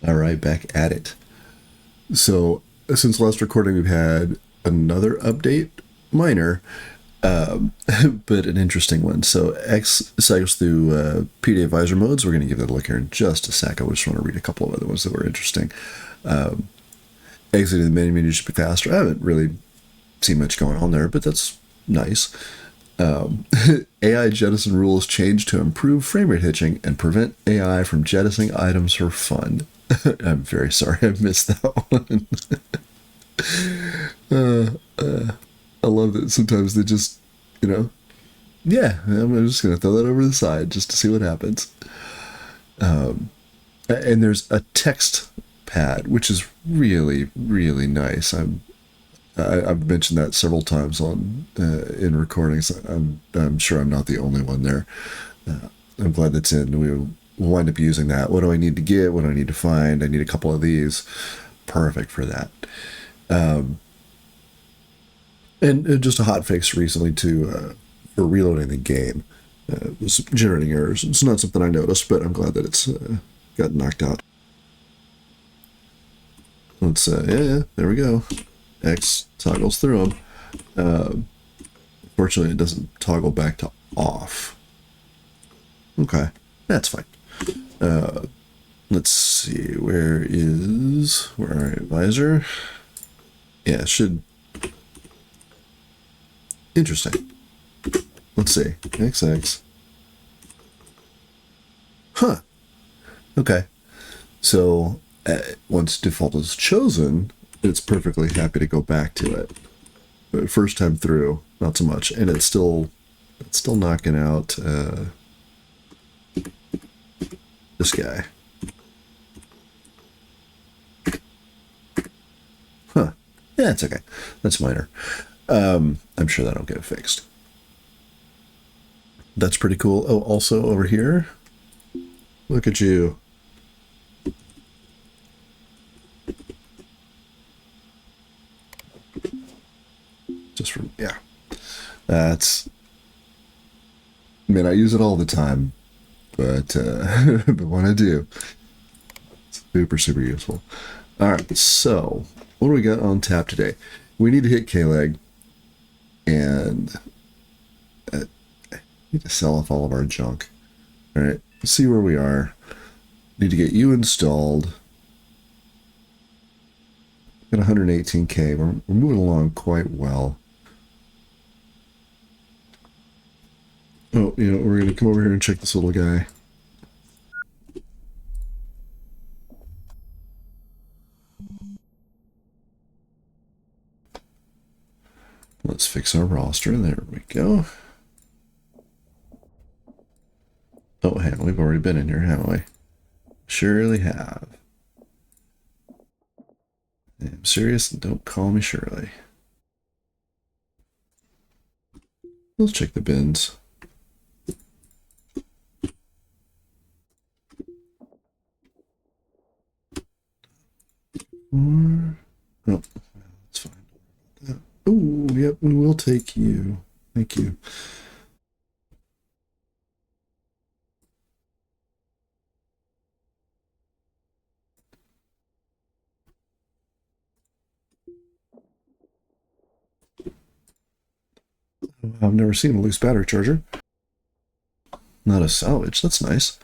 All right, back at it. So, since last recording, we've had another update, minor, um, but an interesting one. So, X cycles through PD advisor modes. We're going to give that a look here in just a sec. I just want to read a couple of other ones that were interesting. Exiting the menu should be faster. I haven't really seen much going on there, but that's nice. AI jettison rules changed to improve frame rate hitching and prevent AI from jettisoning items for fun. I'm very sorry I missed that one. I love that sometimes they just, you know, yeah, I'm just going to throw that over the side just to see what happens. And there's a text pad, which is really, really nice. I've mentioned that several times on in recordings. I'm sure I'm not the only one there. I'm glad that's in. We'll wind up using that. What do I need to get? What do I need to find? I need a couple of these. Perfect for that. And just a hot fix recently for reloading the game. It was generating errors. It's not something I noticed, but I'm glad that it's got knocked out. Let's yeah, there we go. X toggles through them. Fortunately, it doesn't toggle back to off. Okay, that's fine. Let's see, where our advisor? Yeah, it should. Interesting. Let's see, XX. Huh. Okay. So once default is chosen, it's perfectly happy to go back to it. But first time through, not so much, and it's still knocking out this guy. Huh. Yeah, it's okay. That's minor. I'm sure that'll get fixed. That's pretty cool. Oh, also over here, look at you. Just from, yeah. That's, man, I use it all the time, but but when I do, it's super, super useful. All right, so what do we got on tap today? We need to hit K-Leg, and need to sell off all of our junk. All right, let's see where we are. Need to get you installed. Got 118K. We're moving along quite well. Oh, we're going to come over here and check this little guy. Let's fix our roster. There we go. Oh, hang on. We've already been in here, haven't we? Surely have. I'm serious. Don't call me Shirley. Let's check the bins. Oh, that's fine. Oh, yep, we'll take you. Thank you. I've never seen a loose battery charger. Not a salvage. That's nice.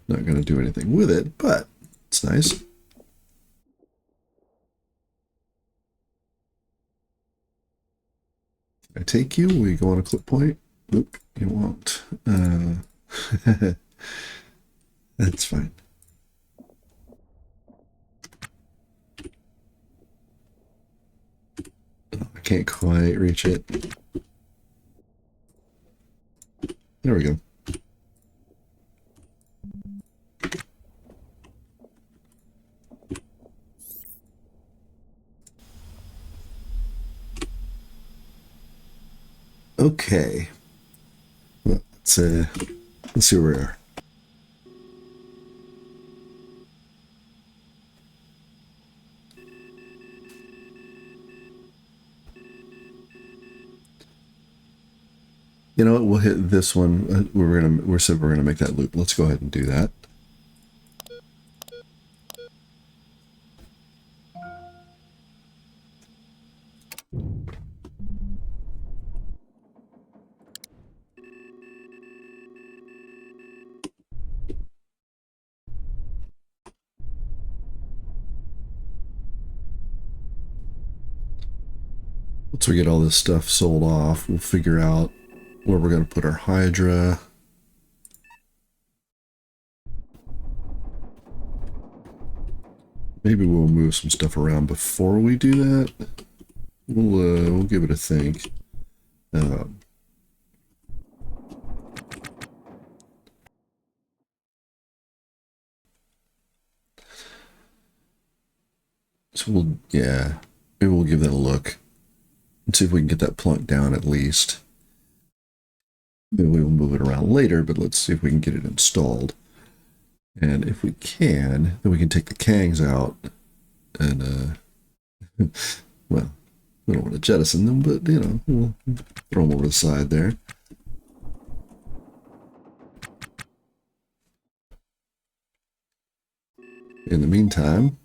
Not going to do anything with it, but it's nice. I take you. We go on a clip point. Nope, you won't. That's fine. Oh, I can't quite reach it. There we go. Okay. Let's see where we are. You know what? We'll hit this one. We said we're gonna make that loop. Let's go ahead and do that. Once we get all this stuff sold off, we'll figure out where we're going to put our Hydra. Maybe we'll move some stuff around before we do that. We'll give it a think. So maybe we'll give that a look and see if we can get that plunked down at least. Maybe we'll move it around later, but let's see if we can get it installed. And if we can, then we can take the Kangs out and, well, we don't want to jettison them, but, you know, we'll throw them over the side there. In the meantime,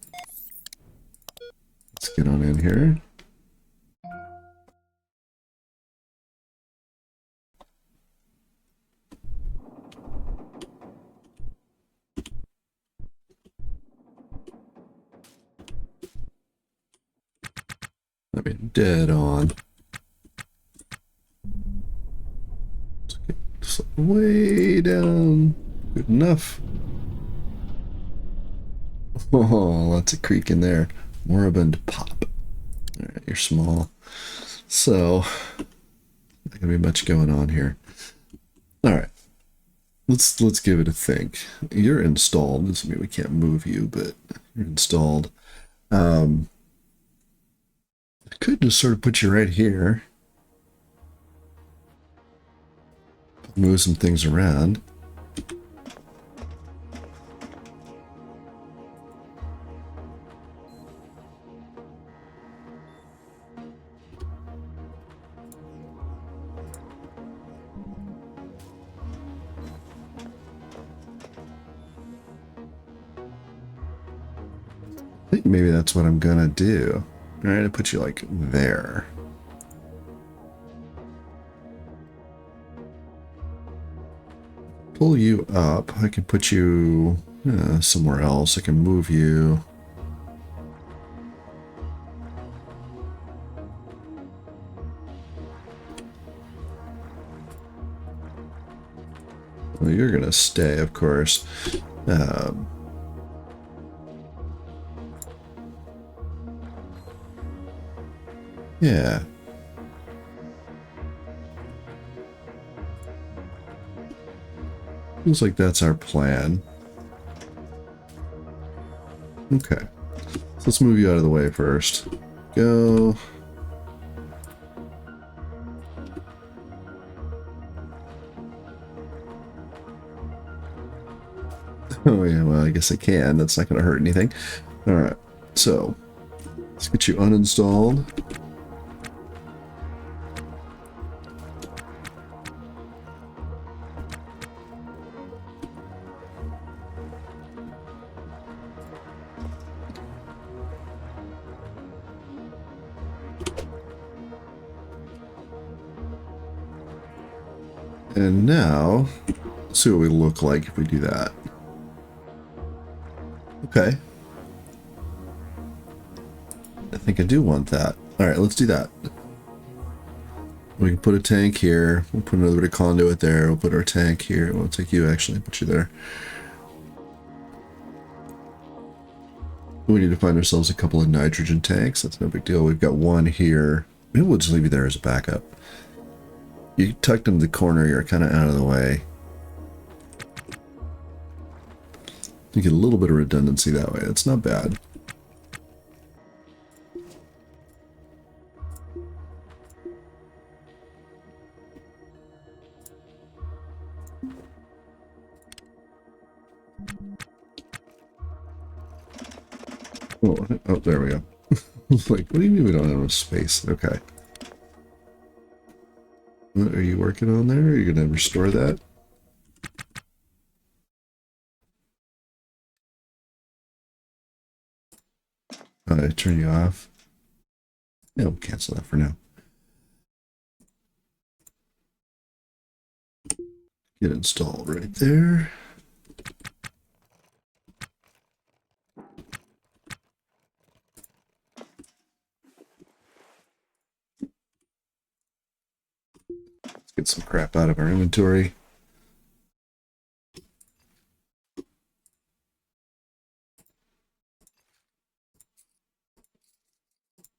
let's get on in here. I mean, dead on. Let's get this way down. Good enough. Oh, lots of creak in there. Moribund pop. All right, you're small. So, not gonna be much going on here. All right, let's give it a think. You're installed. This means we can't move you, but you're installed. I could just sort of put you right here. Move some things around. I think maybe that's what I'm gonna do. All right, I put you like there. Pull you up. I can put you somewhere else. I can move you. Well, you're gonna stay, of course. Yeah. Looks like that's our plan. Okay. So let's move you out of the way first. Go. Oh yeah, well I guess I can. That's not going to hurt anything. Alright, so let's get you uninstalled. And now, let's see what we look like if we do that. Okay. I think I do want that. Alright, let's do that. We can put a tank here. We'll put another bit of conduit there. We'll put our tank here. We'll take you actually, put you there. We need to find ourselves a couple of nitrogen tanks. That's no big deal. We've got one here. Maybe we'll just leave you there as a backup. You tucked into the corner, you're kind of out of the way. You get a little bit of redundancy that way. That's not bad. Oh, there we go. Like, what do you mean we don't have enough space? Okay. What are you working on there? Are you going to restore that? Turn you off. Yeah, we'll cancel that for now. Get installed right there. Let's get some crap out of our inventory.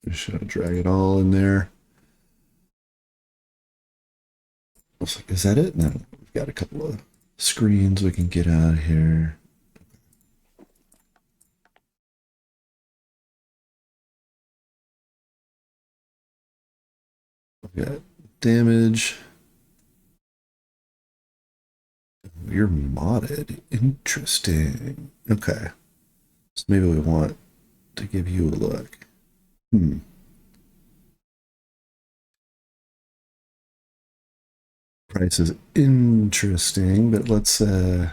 Just drag it all in there. Is that it? No, we've got a couple of screens we can get out of here. We've got damage. You're modded. Interesting. Okay. So maybe we want to give you a look. Price is interesting, but let's put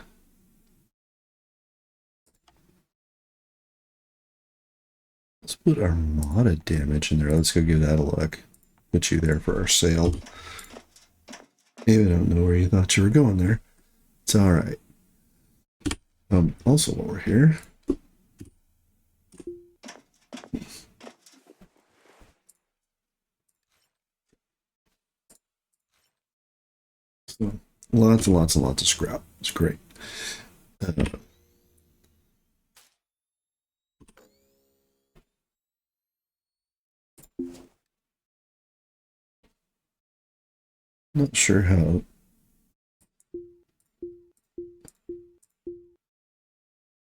our modded damage in there. Let's go give that a look. Put you there for our sale. Maybe I don't know where you thought you were going there. It's all right. Also while we're here, so lots and lots and lots of scrap. It's great. Not sure how.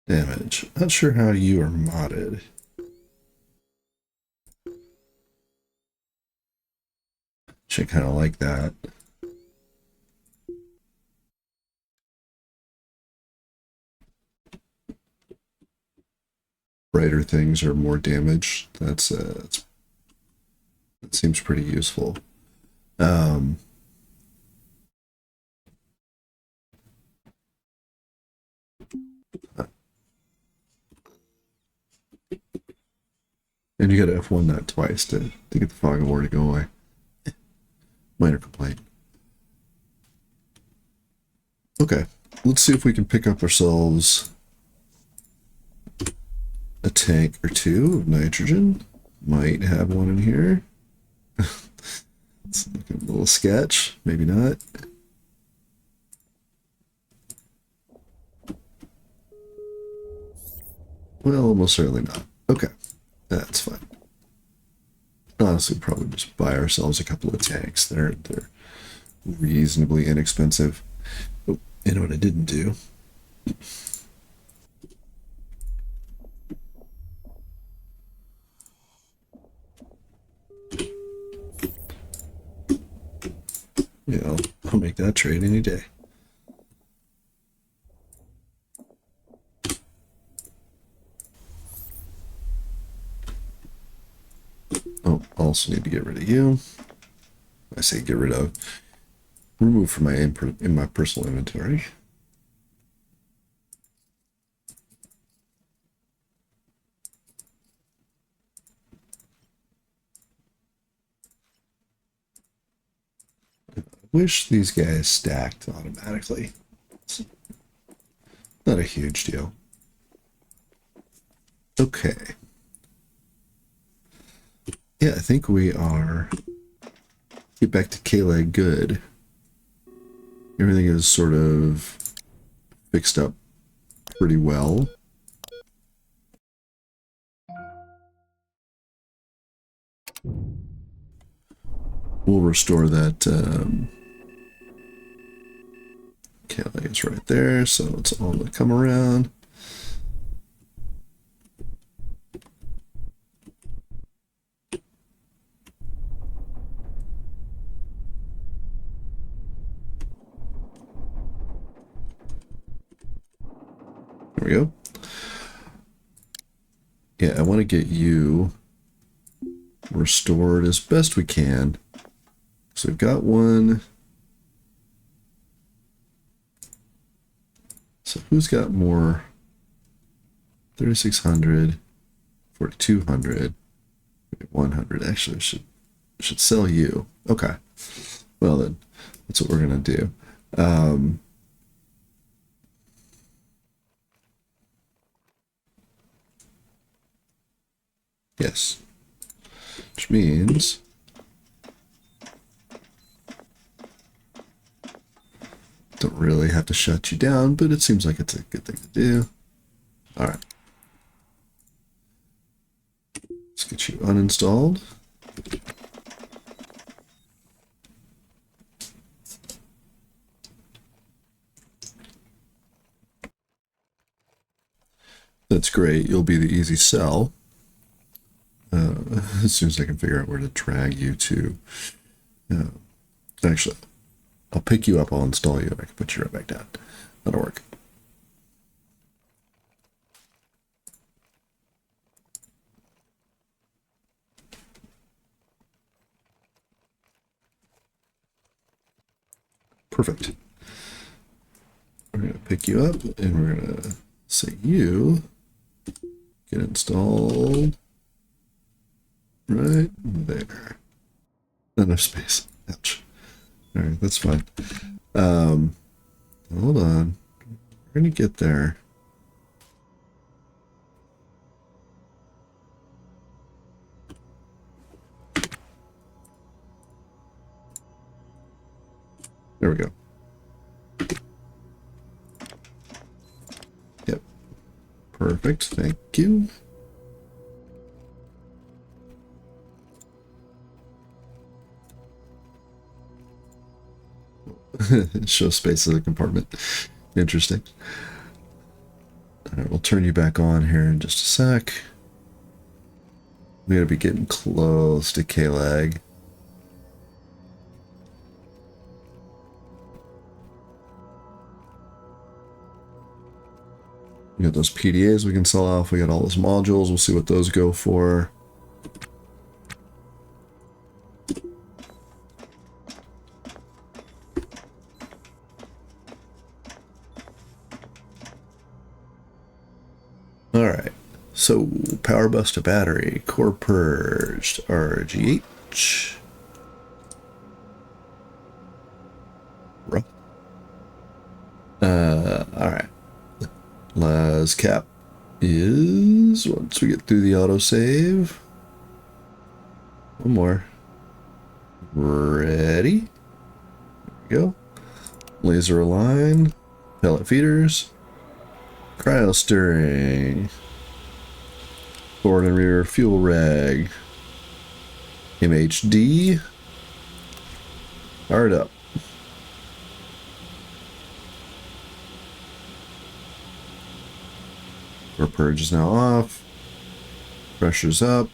Damage. Not sure how you are modded. Should kind of like that. Brighter things are more damage. That seems pretty useful. And you got to F1 that twice to get the fog of war to go away. Minor complaint. Okay, let's see if we can pick up ourselves a tank or two of nitrogen. Might have one in here. It's like a little sketch, maybe not. Well, almost certainly not. Okay, that's fine. Honestly, probably just buy ourselves a couple of tanks. They're reasonably inexpensive. Oh, you know what I didn't do? Yeah, I'll make that trade any day. Oh, also need to get rid of you. I say get rid of. Remove from my personal inventory. I wish these guys stacked automatically. It's not a huge deal. Okay. Yeah, I think we are. Get back to Kayla good. Everything is sort of fixed up pretty well. We'll restore that. Kayla is right there, so it's all going to come around. There we go. Yeah, I want to get you restored as best we can. So we've got one. So who's got more? 3,600, 4,200, 100. Actually, I should sell you. Okay. Well then, that's what we're gonna do. Yes. Which means don't really have to shut you down, but it seems like it's a good thing to do. All right. Let's get you uninstalled. That's great. You'll be the easy sell. As soon as I can figure out where to drag you to. Actually, I'll pick you up, I'll install you, and I can put you right back down. That'll work. Perfect. We're going to pick you up, and we're going to say you get installed right there. Not enough space. Ouch. All right, that's fine. Hold on. We're going to get there. There we go. Yep. Perfect. Thank you. Show space as a compartment. Interesting. All right, we'll turn you back on here in just a sec. We gotta be getting close to K-Lag. We got those PDAs we can sell off. We got all those modules. We'll see what those go for. Alright, so power bus to battery, core purged, RGH. Rough. Alright. Las cap is, once we get through the autosave. One more. Ready? There we go. Laser align, pellet feeders. Cryo stirring, forward and rear fuel rag, MHD, fired up. Core purge is now off, pressure's up,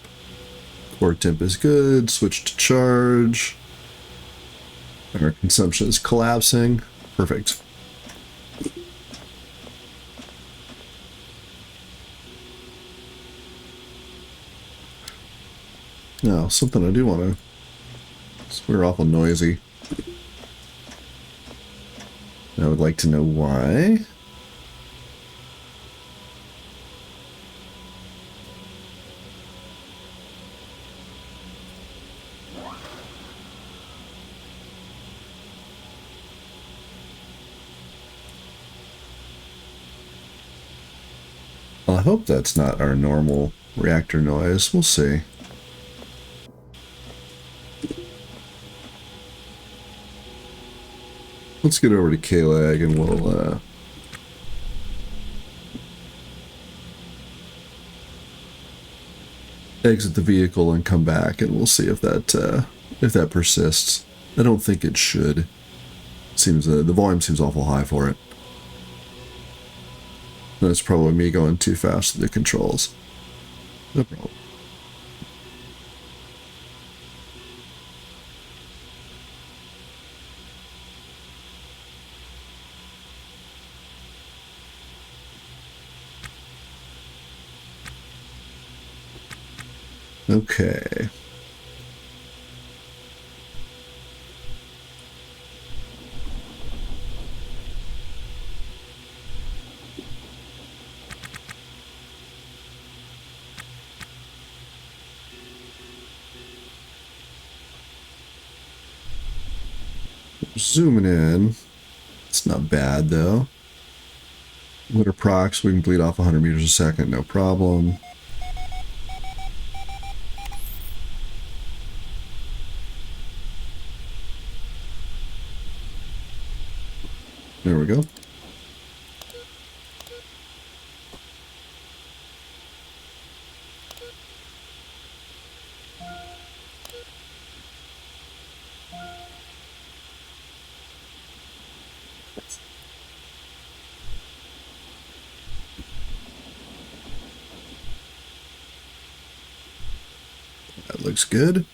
core temp is good, switch to charge, our consumption is collapsing, perfect. Now, something I do want to... We're awful noisy. I would like to know why. Well, I hope that's not our normal reactor noise. We'll see. Let's get over to K-Lag and we'll exit the vehicle and come back, and we'll see if that persists. I don't think it should. Seems the volume seems awful high for it. That's probably me going too fast with the controls. No problem. Okay. Zooming in. It's not bad though. With our procs, we can bleed off 100 meters a second, no problem. There we go. That looks good.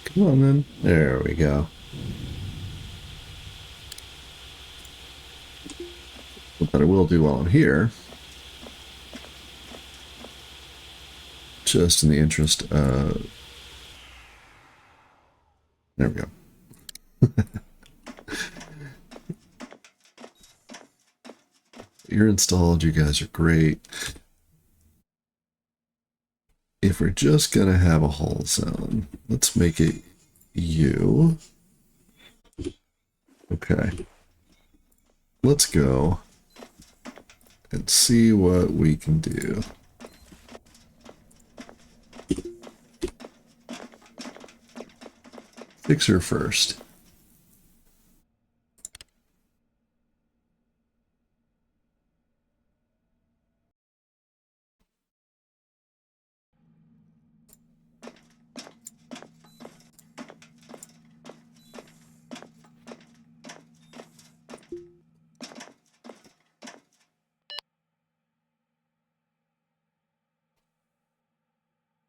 Come on then. There we go. But I will do while I'm here, just in the interest of... There we go. You're installed. You guys are great. If we're just going to have a hull zone, let's make it you. Okay. Let's go and see what we can do. Fixer first.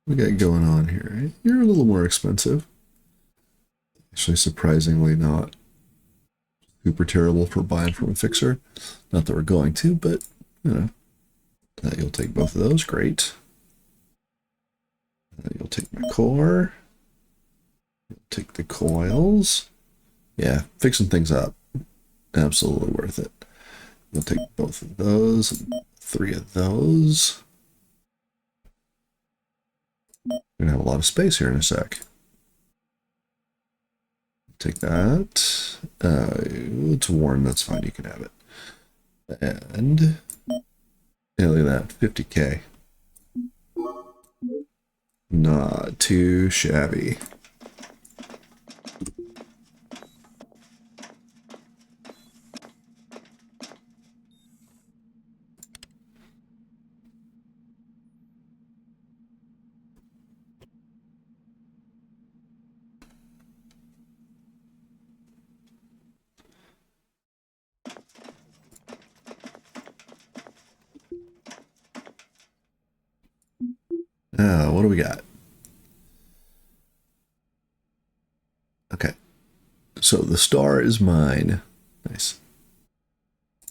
We got going on here? You're a little more expensive. Actually, surprisingly not super terrible for buying from a fixer. Not that we're going to, but, you know, you'll take both of those. Great. You'll take my core. You'll take the coils. Yeah, fixing things up. Absolutely worth it. You'll take both of those and 3 of those. We're gonna have a lot of space here in a sec. Take that. It's worn, that's fine, you can have it. And yeah, look at that, 50K. Not too shabby. What do we got? Okay. So the star is mine. Nice.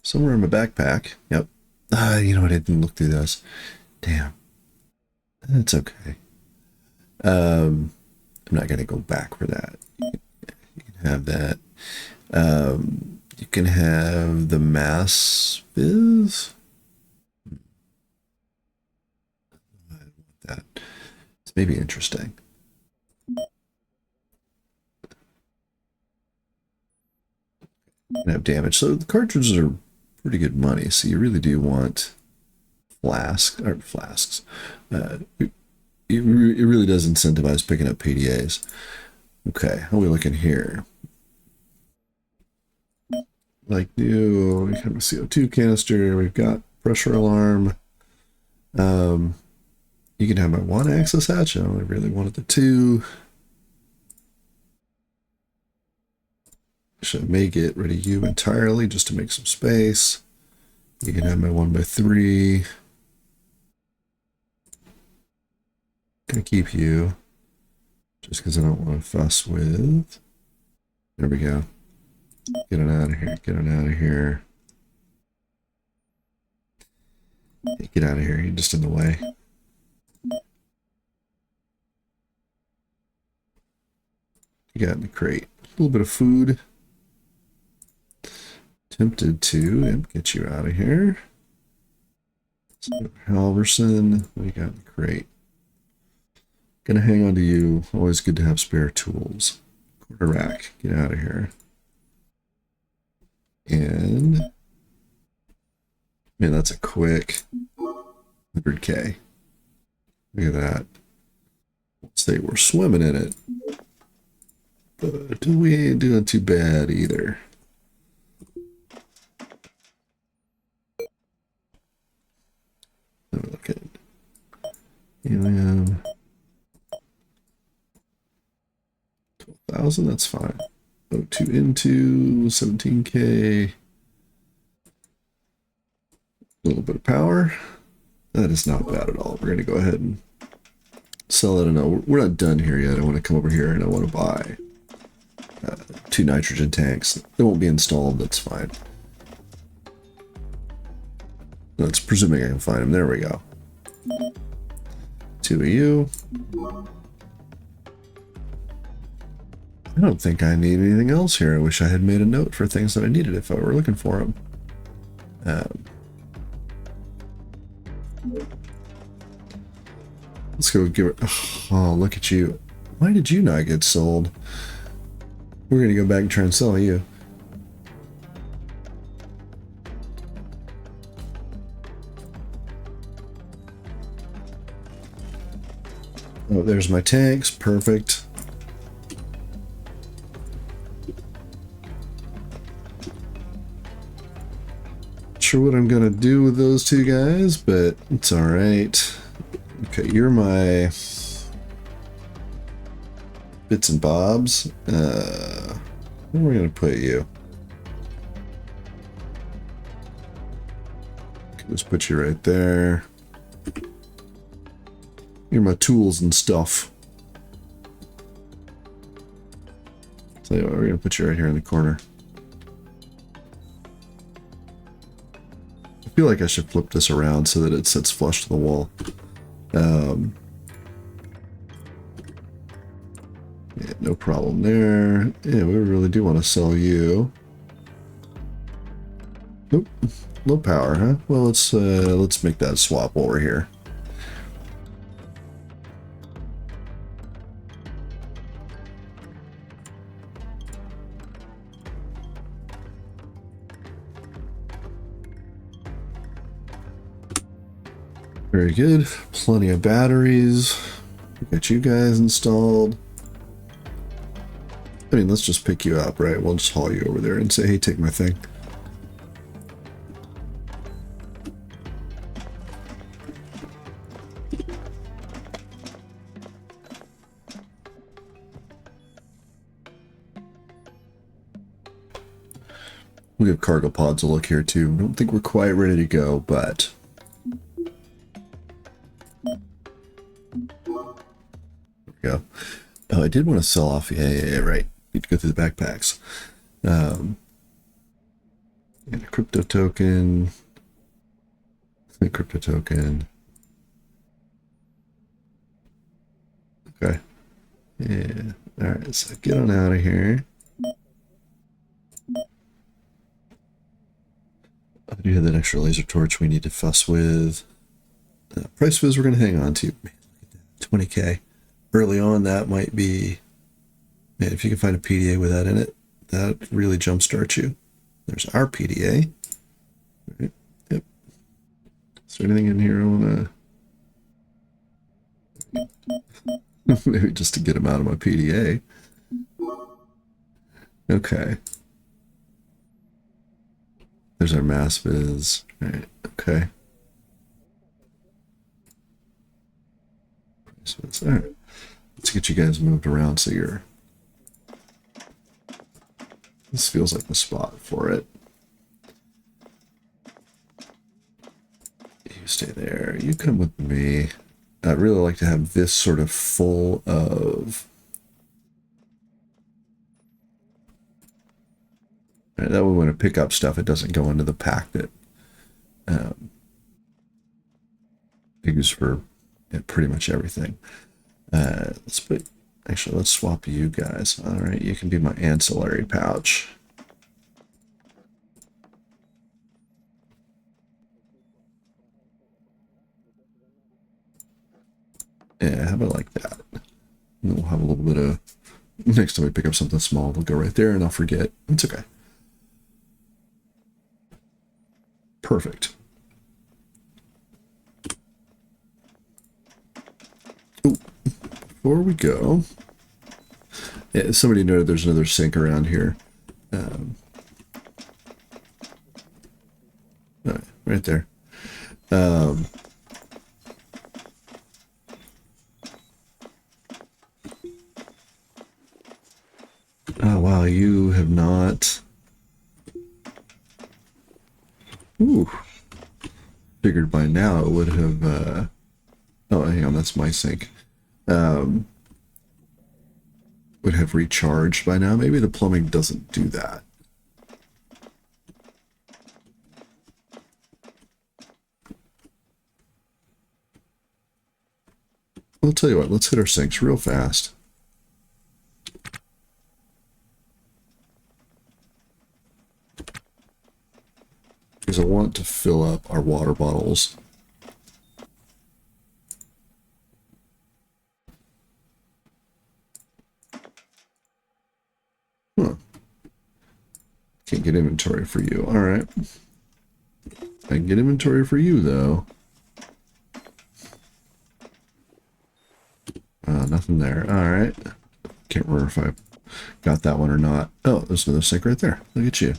Somewhere in my backpack. Yep. You know what? I didn't look through this. Damn. That's okay. I'm not going to go back for that. You can have that. You can have the mass viz. I want that. It's maybe interesting. Have damage. So the cartridges are pretty good money. So you really do want flasks. It really does incentivize picking up PDAs. Okay, how are we looking here? Like new, we have a CO2 canister. We've got pressure alarm. You can have my 1-axis hatch. I only really wanted the 2. Actually, I may get rid of you entirely just to make some space. You can have my 1x3. Gonna keep you just because I don't want to fuss with. There we go. Get it out of here. Get it out of here. Get out of here. You're just in the way. You got in the crate. little bit of food. Tempted to get you out of here. So, Halverson, what do you got in the crate? Gonna hang on to you. Always good to have spare tools. Quarter rack, get out of here. And man, that's a quick 100K. Look at that. Let's say we're swimming in it. But we ain't doing too bad either. Let me look at it. Helium. 12,000, that's fine. O2 into 17K. A little bit of power. That is not bad at all. We're going to go ahead and sell it. No, we're not done here yet. I want to come over here and I want to buy 2 nitrogen tanks. They won't be installed. That's fine. That's presuming I can find them. There we go. 2 of you. I don't think I need anything else here. I wish I had made a note for things that I needed if I were looking for them. Let's go give it. Oh, look at you. Why did you not get sold? We're going to go back and try and sell you. Oh, there's my tanks. Perfect. Not sure what I'm going to do with those 2 guys, but it's all right. Okay, you're my bits and bobs. Where are we going to put you? Let's put you right there. You're my tools and stuff. Tell you what, we're going to put you right here in the corner. I feel like I should flip this around so that it sits flush to the wall. Yeah, no problem there. Yeah, we really do want to sell you. Oop, low power, huh? Well, let's make that swap while we're here. Very good. Plenty of batteries. Got you guys installed. I mean, let's just pick you up, right? We'll just haul you over there and say, hey, take my thing. We'll give cargo pods a look here, too. I don't think we're quite ready to go, but... go. Oh, I did want to sell off. Yeah, right. Need to go through the backpacks. And a crypto token. A crypto token. Okay. Yeah. All right. So get on out of here. I do have that extra laser torch we need to fuss with. Price fizz we're going to hang on to. Man, look at that. 20K. Early on, that might be, man, if you can find a PDA with that in it, that really jumpstarts you. There's our PDA. Right. Yep. Is there anything in here I want to... Maybe just to get him out of my PDA. Okay. There's our mass viz. All right. Okay. All right. Let's get you guys moved around so you're... This feels like the spot for it. You stay there. You come with me. I'd really like to have this sort of full of... Right, that way when I pick up stuff, it doesn't go into the pack that I use for pretty much everything. Let's put Actually, let's swap you guys. All right, you can be my ancillary pouch. Yeah, how about like that? And we'll have a little bit of... Next time we pick up something small, we'll go right there and I'll forget. It's okay. Perfect. Ooh, before we go... Yeah, somebody noted there's another sink around here. Right there. Oh, wow, you have not... Ooh. Figured by now it would have... Oh, hang on, that's my sink. Would have recharged by now. Maybe the plumbing doesn't do that. I'll tell you what, let's hit our sinks real fast. Because I want to fill up our water bottles. Huh. Can't get inventory for you. Alright. I can get inventory for you, though. Nothing there. Alright. Can't remember if I got that one or not. Oh, there's another sink right there. Look at you.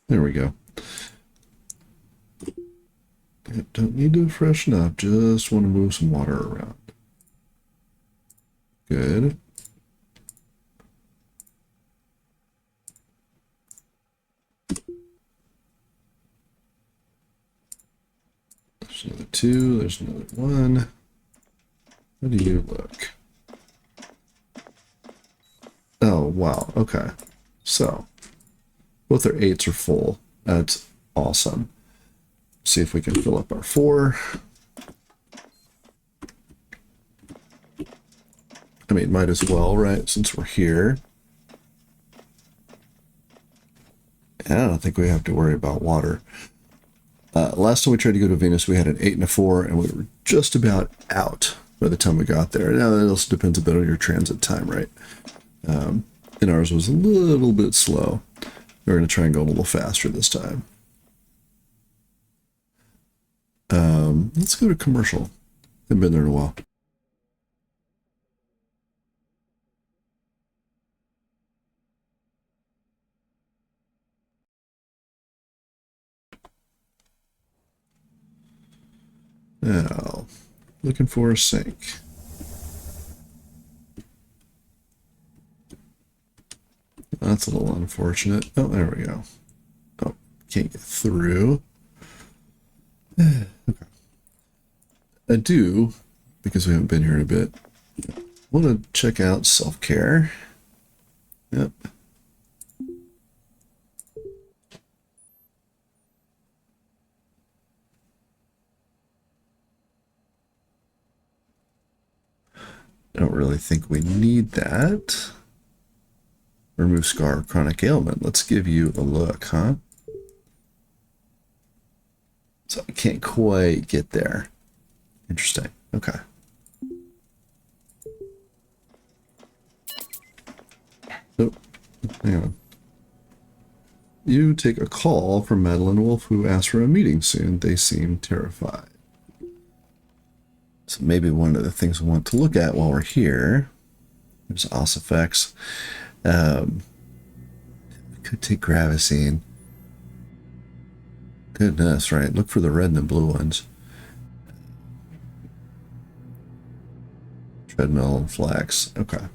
There we go. Don't need to freshen up. Just want to move some water around. Good. There's another 2. There's another 1. How do you look? Oh, wow. Okay. So, both our 8s are full. That's awesome. See if we can fill up our 4. I mean, might as well, right? Since we're here. And I don't think we have to worry about water. Last time we tried to go to Venus, we had an 8 and a 4, and we were just about out by the time we got there. Now, that also depends a bit on your transit time, right? And ours was a little bit slow. We're going to try and go a little faster this time. Let's go to commercial. Haven't been there in a while. Now, looking for a sink. That's a little unfortunate. Oh, there we go. Oh, can't get through. Okay. I do, because we haven't been here in a bit, want to check out self-care. Yep. Don't really think we need that. Remove scar of chronic ailment. Let's give you a look, huh? So I can't quite get there. Interesting. Okay. Oh, hang on. You take a call from Madeline Wolf, who asked for a meeting soon. They seem terrified. So maybe one of the things we want to look at while we're here, there's Ossifex. We could take Gravicine. Goodness, right? Look for the red and the blue ones. Treadmill and Flax. Okay.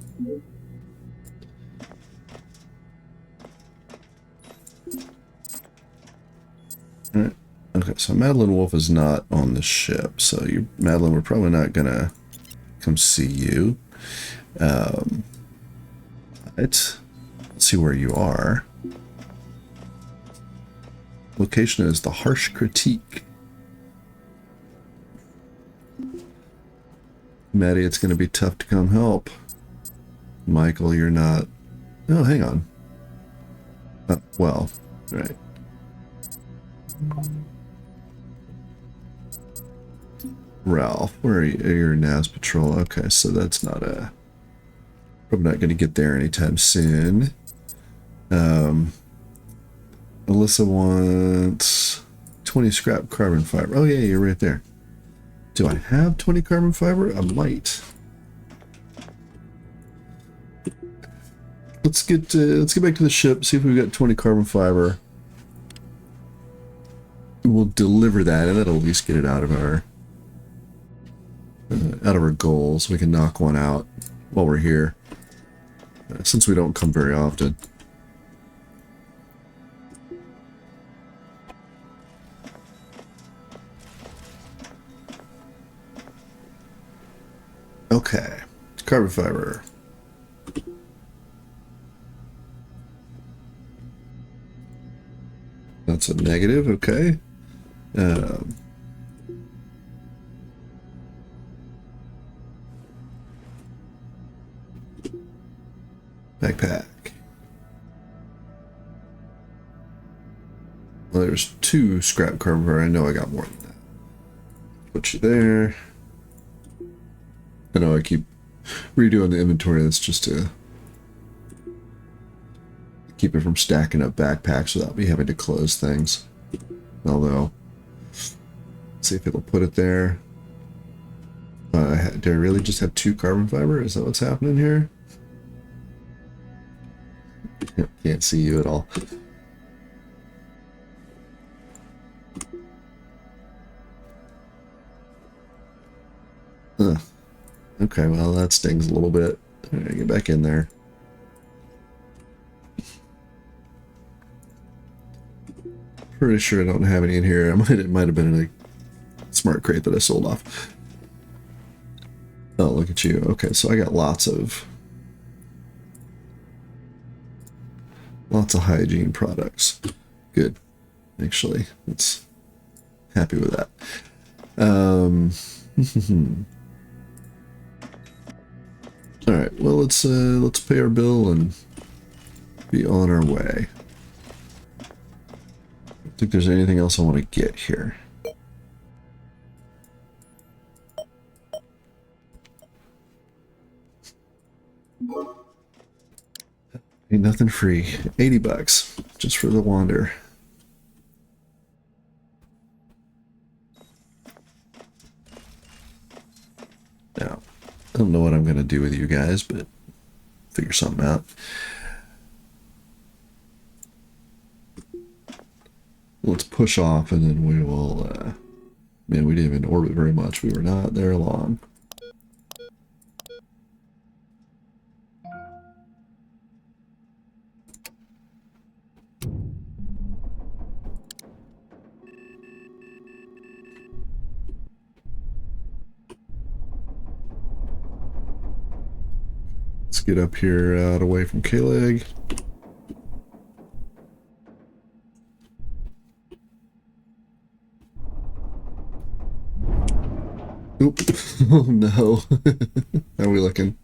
All right. Okay, so Madeline Wolf is not on the ship, so you, Madeline, we're probably not gonna come see you. Let's see where you are. Location is the harsh critique. Maddie, it's going to be tough to come help. Michael, you're not. Oh, hang on. Well, right. Ralph, where are you? You're NAS Patrol. Okay, so that's not a... Probably not going to get there anytime soon. Alyssa wants 20 scrap carbon fiber. Oh yeah, you're right there. Do I have 20 carbon fiber? I might. Let's get back to the ship. See if we've got 20 carbon fiber. We'll deliver that, and that'll at least get it out of our goals. We can knock one out while we're here, since we don't come very often. Okay, carbon fiber. That's a negative, okay. Backpack. Well, there's 2 scrap carbon fiber. I know I got more than that. Put you there. I know I keep redoing the inventory. That's just to keep it from stacking up backpacks without me having to close things. Although, let's see if it'll put it there. Do I really just have 2 carbon fiber? Is that what's happening here? Can't see you at all. Okay, well that stings a little bit. All right, get back in there. Pretty sure I don't have any in here. It might have been in a smart crate that I sold off. Oh, look at you. Okay, so I got lots of hygiene products. Good. Actually, it's happy with that. All right. Well, let's pay our bill and be on our way. I don't think there's anything else I want to get here. Ain't nothing free. 80 bucks just for the wander. Now, I don't know what I'm going to do with you guys, but figure something out. Let's push off and then we will, man, we didn't even orbit very much. We were not there long. Let's get up here out away from K-Leg. Oop. Oh no. How are we looking?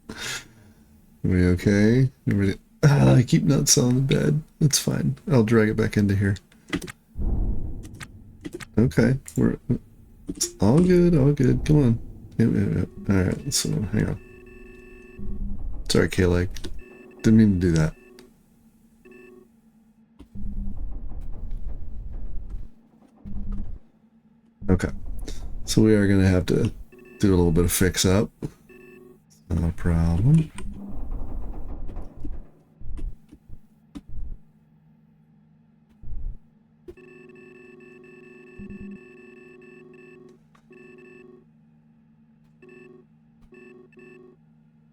Are we okay? Everybody... I keep nuts on the bed. That's fine. I'll drag it back into here. Okay. It's all good, all good. Come on. Yep. Alright, so hang on. Sorry, K-Leg. Didn't mean to do that. Okay. So we are going to have to do a little bit of fix up. No problem.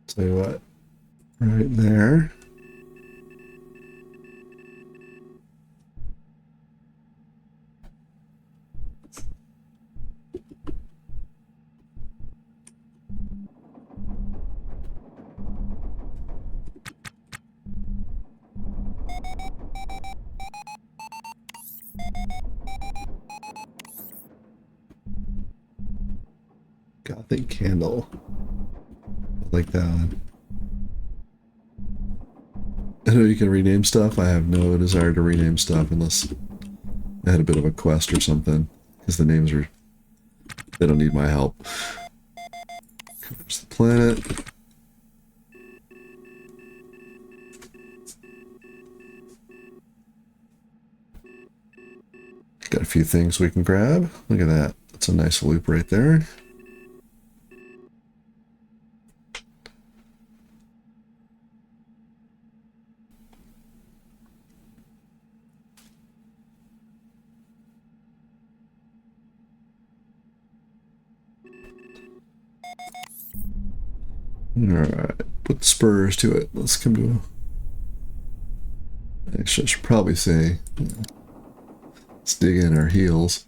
Tell you what, right there. Gothic candle. Like that. I know you can rename stuff. I have no desire to rename stuff unless I had a bit of a quest or something. Because the names are... They don't need my help. There's the planet. Got a few things we can grab. Look at that. That's a nice loop right there. Alright, put the spurs to it. Let's come to a... Actually, I should probably say, let's dig in our heels.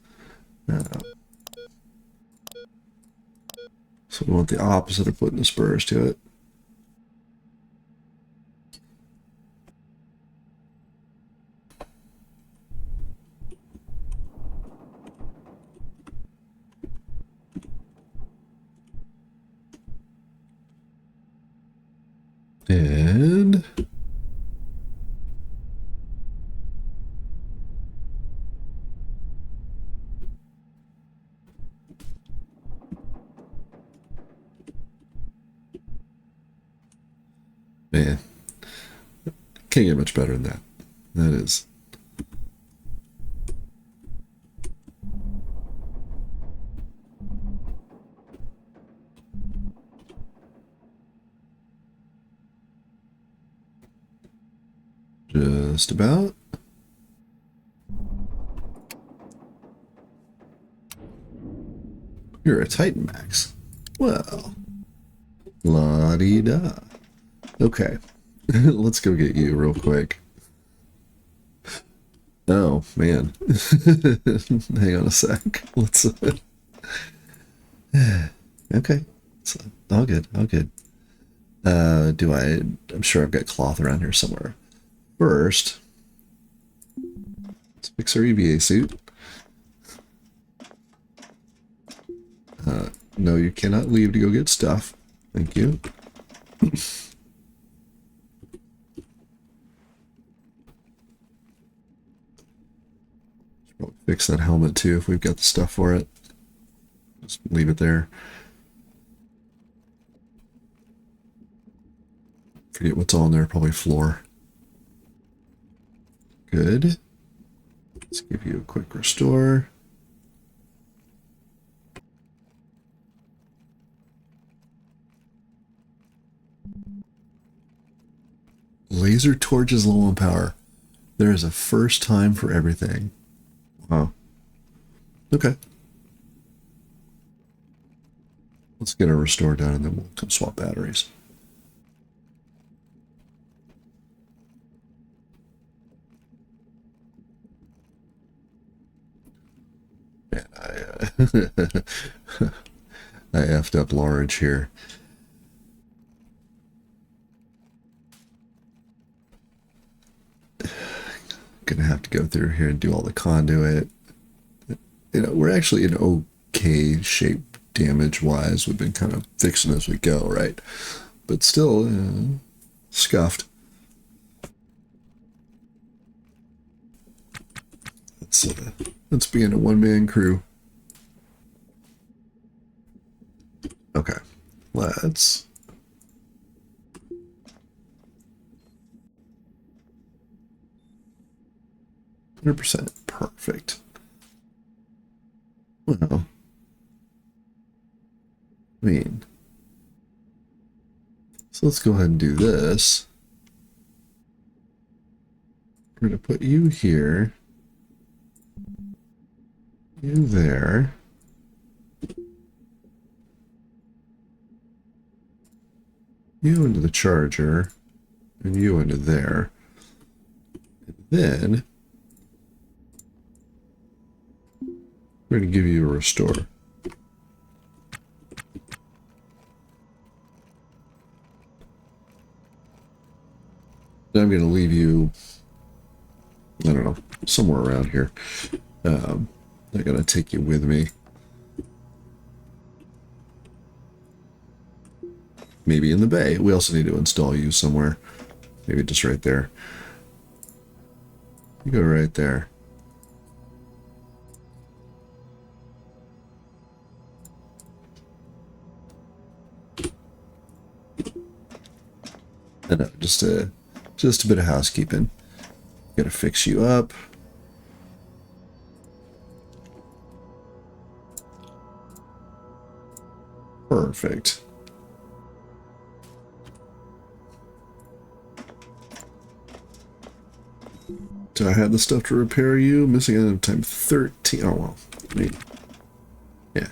So we want the opposite of putting the spurs to it. And... Man, can't get much better than that. That is. Just about. You're a Titan Max. Well, la-dee-da. Okay, let's go get you real quick. Oh, man. Hang on a sec. Let's... Okay. It's all good, all good. I'm sure I've got cloth around here somewhere. First, let's fix our EVA suit. No, you cannot leave to go get stuff. Thank you. Probably fix that helmet too if we've got the stuff for it. Just leave it there. Forget what's on there, probably floor. Good. Let's give you a quick restore. Laser torch is low on power. There is a first time for everything. Wow. Okay. Let's get our restore done and then we'll come swap batteries. Man, I effed up large here. Gonna have to go through here and do all the conduit. You know, we're actually in okay shape damage wise. We've been kind of fixing as we go, right? But still, scuffed. Let's be in a one-man crew. Okay, let's... %. Perfect. Well, I mean, so let's go ahead and do this. We're going to put you here, you there, you into the charger, and you into there. And then we're going to give you a restore. Then I'm going to leave you, I don't know, somewhere around here. I'm going to take you with me. maybe in the bay. We also need to install you somewhere. Maybe just right there. You go right there. And just a bit of housekeeping. Gotta fix you up. Perfect. Do I have the stuff to repair you? Missing item time 13. Oh, well. Yeah.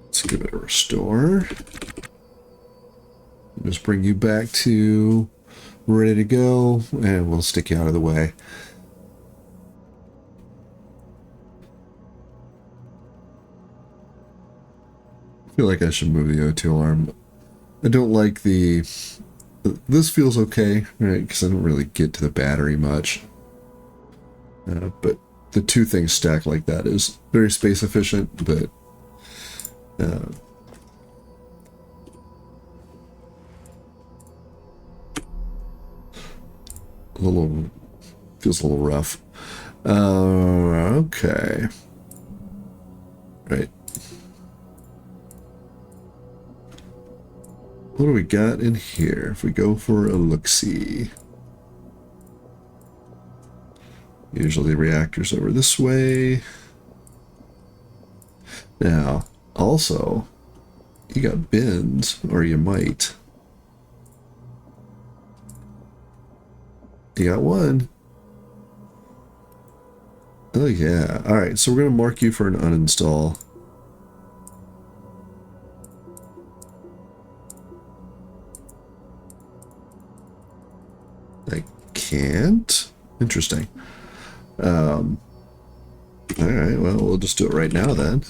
Let's give it a restore. Just bring you back to ready to go, and we'll stick you out of the way. I feel like I should move the O2 alarm. I don't like the... This feels okay, right? Because I don't really get to the battery much. But the two things stacked like that is very space efficient, but... a little... Feels a little rough. Okay. Right. What do we got in here? If we go for a look-see. Usually the reactor's over this way. Now, also, you got bins, or you might. You got one. Oh yeah. Alright, so we're going to mark you for an uninstall. I can't? Interesting. Alright, well, we'll just do it right now then.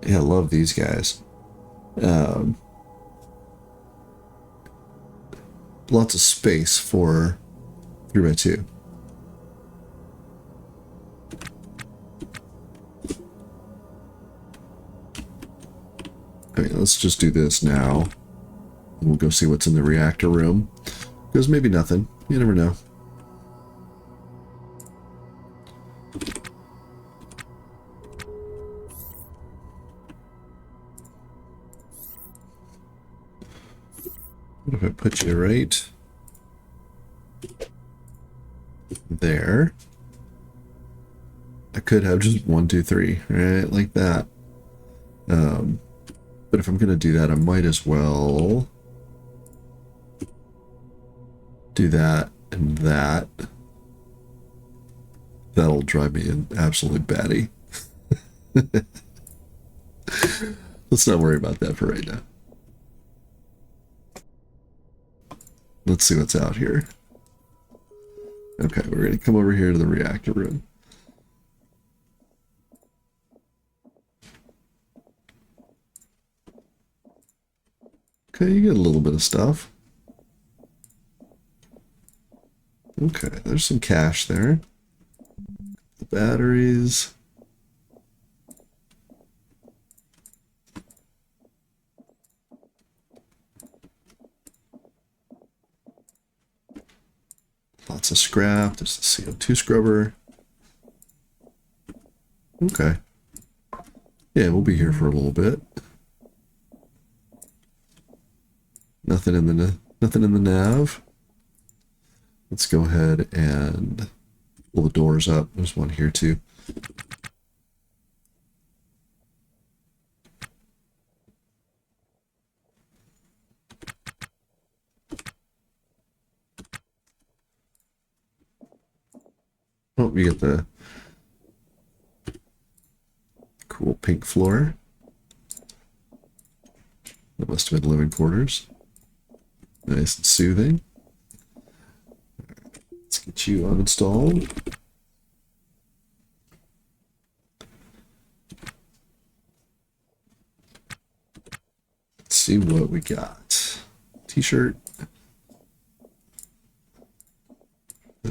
Yeah, I love these guys. Lots of space for 3x2. I mean, let's just do this now. And we'll go see what's in the reactor room. Because maybe nothing. You never know. What if I put you right there? I could have just 1, 2, 3, right? Like that. But if I'm going to do that, I might as well do that and that. That'll drive me an absolute batty. Let's not worry about that for right now. Let's see what's out here. Okay, we're going to come over here to the reactor room. Okay, you get a little bit of stuff. Okay, there's some cash there. The batteries. Lots of scrap. There's the CO2 scrubber. Okay. Yeah, we'll be here for a little bit. Nothing in the nav. Let's go ahead and pull the doors up. There's one here too. Oh, we get the cool pink floor. That must have been living quarters. Nice and soothing. Let's get you uninstalled. Let's see what we got. T-shirt.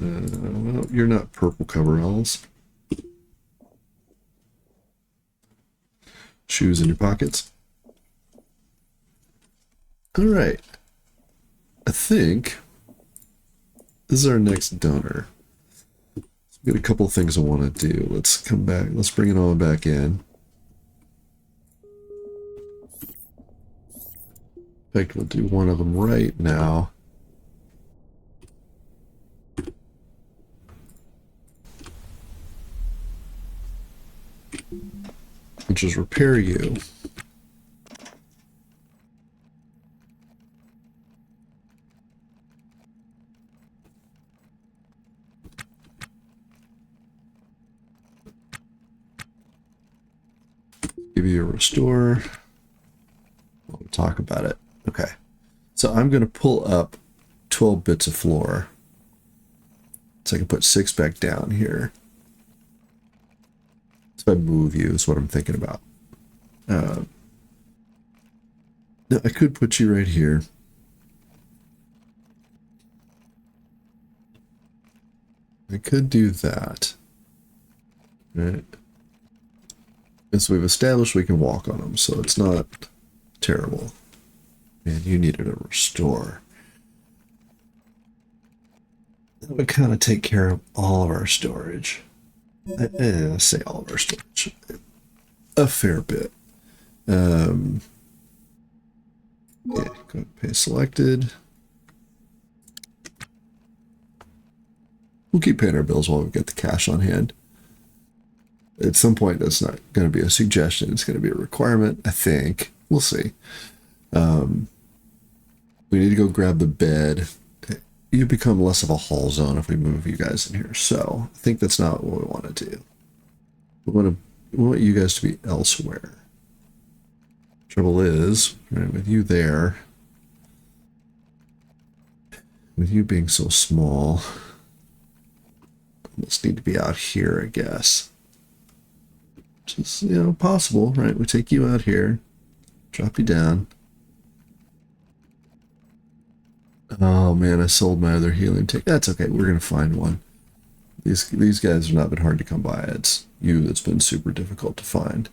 Well, you're not purple coveralls. Shoes in your pockets. All right. I think this is our next donor. Got a couple of things I want to do. Let's come back. Let's bring it all back in. In fact, we'll do one of them right now. Which is repair you. Give you a restore. We'll talk about it. Okay. So I'm going to pull up 12 bits of floor. So I can put 6 back down here. So I move you is what I'm thinking about. Now I could put you right here. I could do that. Right. As we've established, we can walk on them, so it's not terrible. Man, you needed a restore. That would kind of take care of all of our storage. I say all of our storage. A fair bit. Yeah, go ahead, pay selected. We'll keep paying our bills while we get the cash on hand. At some point, that's not going to be a suggestion. It's going to be a requirement, I think. We'll see. We need to go grab the bed. You become less of a haul zone if we move you guys in here. So I think that's not what we want to do. We want you guys to be elsewhere. Trouble is, right, with you there, with you being so small, almost need to be out here, I guess. Which is, you know, possible, right? We take you out here, drop you down. Oh man, I sold my other helium tank. That's okay. We're gonna find one. These guys have not been hard to come by. It's you that's been super difficult to find.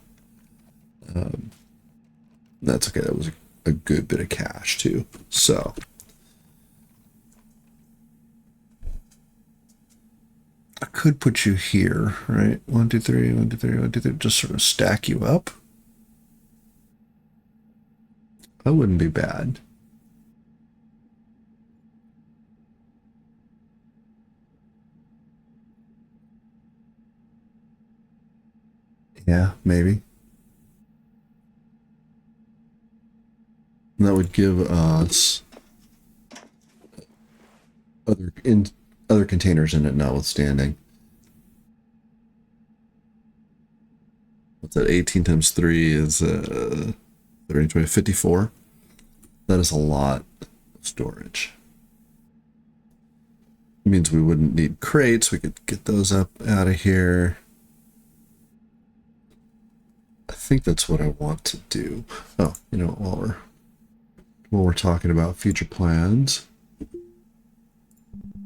That's okay. That was a good bit of cash too. So I could put you here, right? 1, 2, 3, 1, 2, 3, 1, 2, 3. Just sort of stack you up. That wouldn't be bad. Yeah, maybe. And that would give us other containers in it, notwithstanding. What's that? 18 times 3 is 30, 20, 54. That is a lot of storage. It means we wouldn't need crates. We could get those up out of here. I think that's what I want to do. Oh, you know, while we're talking about future plans,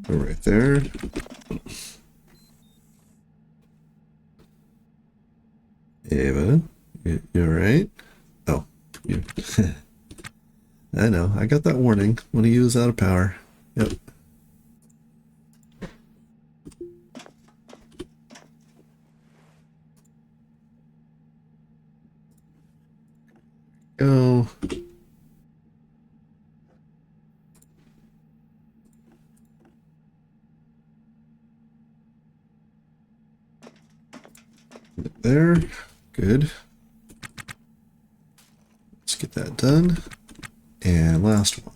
go right there. Ava, you all right? Oh, you. I know. I got that warning. One of you is out of power. Yep. Go. There. Good. Let's get that done. And last one.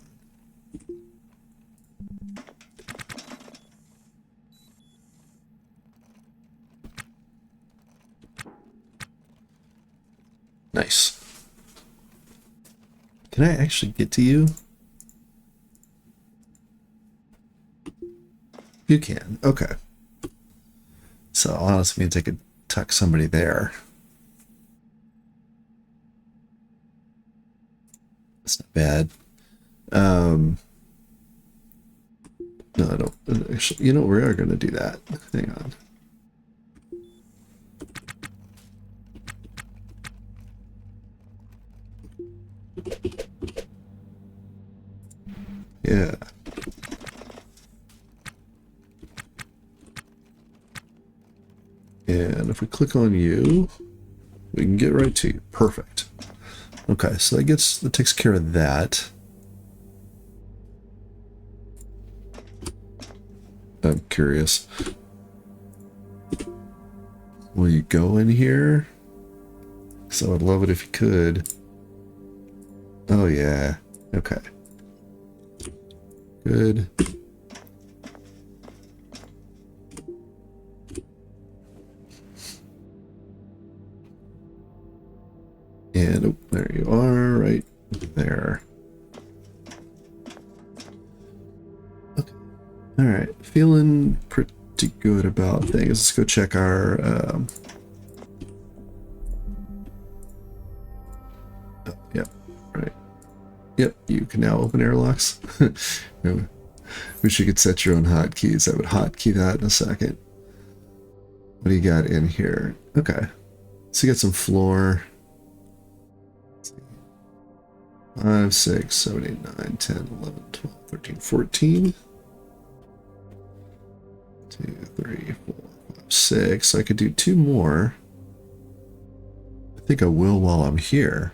Nice. Can I actually get to you? You can. Okay. So honestly means I could tuck somebody there. That's not bad. No, I don't. Actually, you know, we are going to do that. Hang on. Yeah. And if we click on you, we can get right to you. Perfect. Okay, so that takes care of that. I'm curious. Will you go in here? So I would love it if you could. Oh yeah. Okay. Good. And oh, there you are, right there. Okay. All right. Feeling pretty good about things. Let's go check our. Oh, yep. Right. Yep. You can now open airlocks. Wish you could set your own hotkeys. I would hotkey that in a second. What do you got in here? Okay. So you got some floor. 5, 6, 7, 8, 9, 10, 11, 12, 13, 14. 2, 3, 4, 5, 6. I could do 2 more. I think I will while I'm here.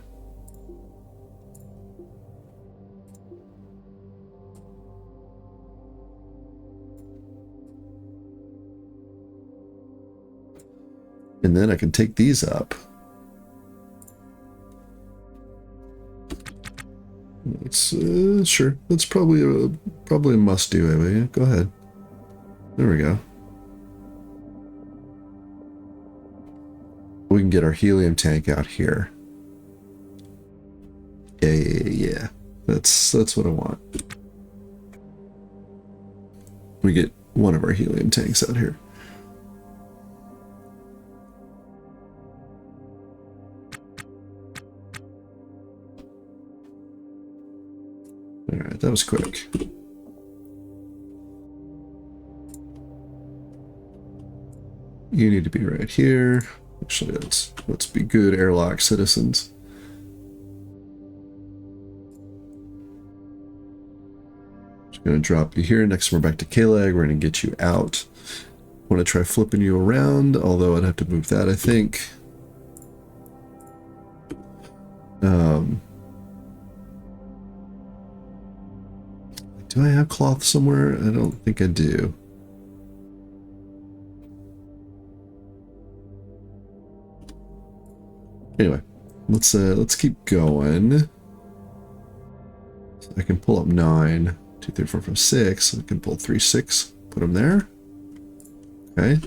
And then I can take these up. It's sure. That's probably a must do. Anyway. Go ahead. There we go. We can get our helium tank out here. Yeah. That's what I want. We get one of our helium tanks out here. All right, that was quick. You need to be right here. Actually, let's be good airlock citizens. Just gonna drop you here. Next, we're back to Kalag. We're gonna get you out. Want to try flipping you around, although I'd have to move that, I think. Do I have cloth somewhere? I don't think I do. Anyway, let's keep going. So I can pull up 9, 2, 3, 4, 5, 6. I can pull 3, 6. Put them there. Okay.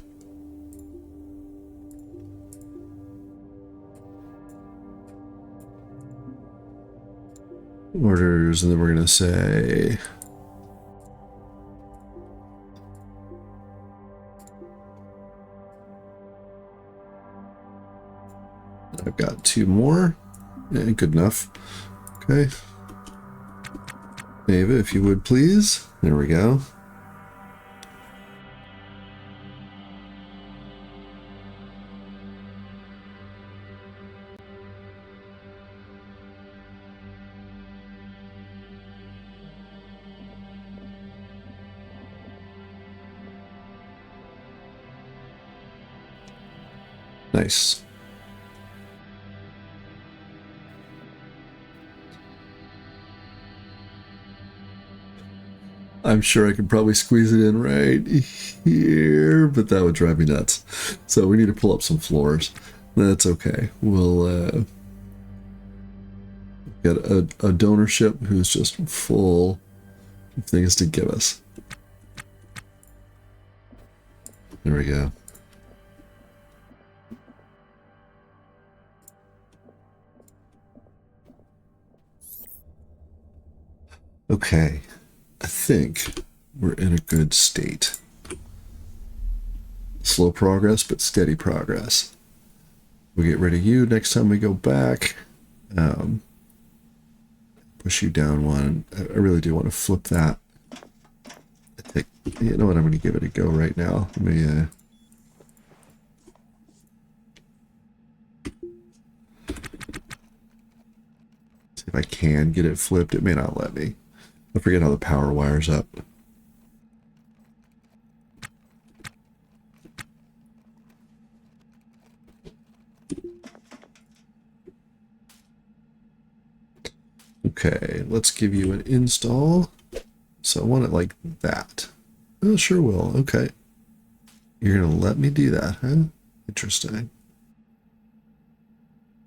Orders, and then we're gonna say. I've got 2 more. Yeah, good enough. Okay. Ava, if you would please. There we go. Nice. I'm sure I could probably squeeze it in right here, but that would drive me nuts. So we need to pull up some floors. That's okay. We'll get a donor ship who's just full of things to give us. There we go. Okay. I think we're in a good state. Slow progress, but steady progress. We get rid of you next time we go back. Push you down 1. I really do want to flip that. I You know what? I'm going to give it a go right now. Let me. See if I can get it flipped. It may not let me. I forget how the power wires up. Okay, let's give you an install. So I want it like that. Oh, sure will. Okay. You're going to let me do that, huh? Interesting.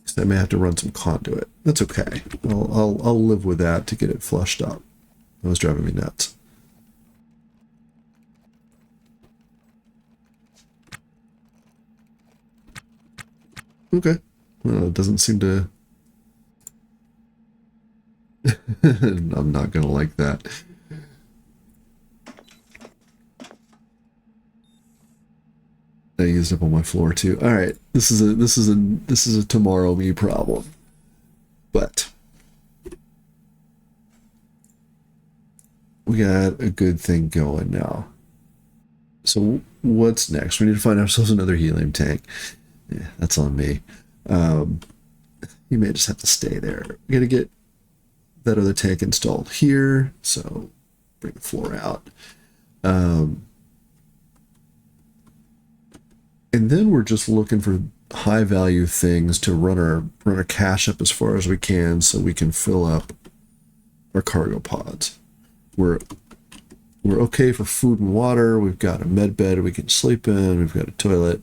So I may have to run some conduit. That's okay. I'll live with that to get it flushed up. That was driving me nuts. Okay. Well, it doesn't seem to... I'm not going to like that. I used up on my floor too. All right, this is a tomorrow me problem, but we got a good thing going now. So what's next? We need to find ourselves another helium tank. Yeah, that's on me. You may just have to stay there. We got to get that other tank installed here. So bring the floor out. And then we're just looking for high value things to run our cache up as far as we can so we can fill up our cargo pods. We're okay for food and water. We've got a med bed we can sleep in. We've got a toilet.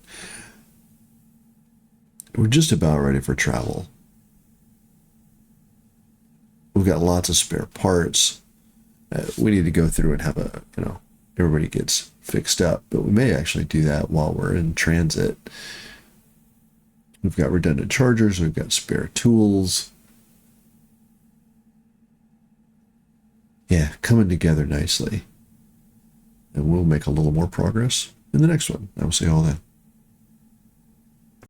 We're just about ready for travel. We've got lots of spare parts. We need to go through and have everybody gets fixed up, but we may actually do that while we're in transit. We've got redundant chargers, we've got spare tools. Yeah, coming together nicely. And we'll make a little more progress in the next one. I will see you all then.